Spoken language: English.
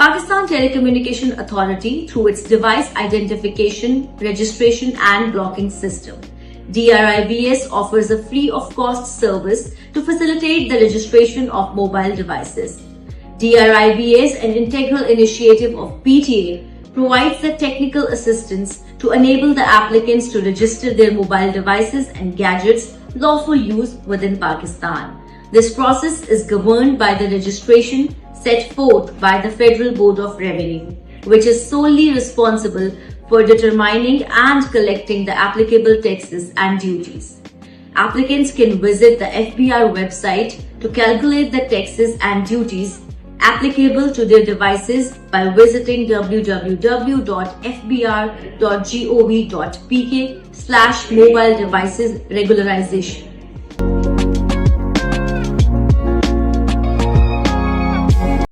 Pakistan Telecommunication Authority, through its device identification, registration and blocking system, DRIBS offers a free-of-cost service to facilitate the registration of mobile devices. DRIBS, an integral initiative of PTA, provides the technical assistance to enable the applicants to register their mobile devices and gadgets lawful use within Pakistan. This process is governed by the registration set forth by the Federal Board of Revenue, which is solely responsible for determining and collecting the applicable taxes and duties. Applicants can visit the FBR website to calculate the taxes and duties applicable to their devices by visiting www.fbr.gov.pk/mobile devices regularization.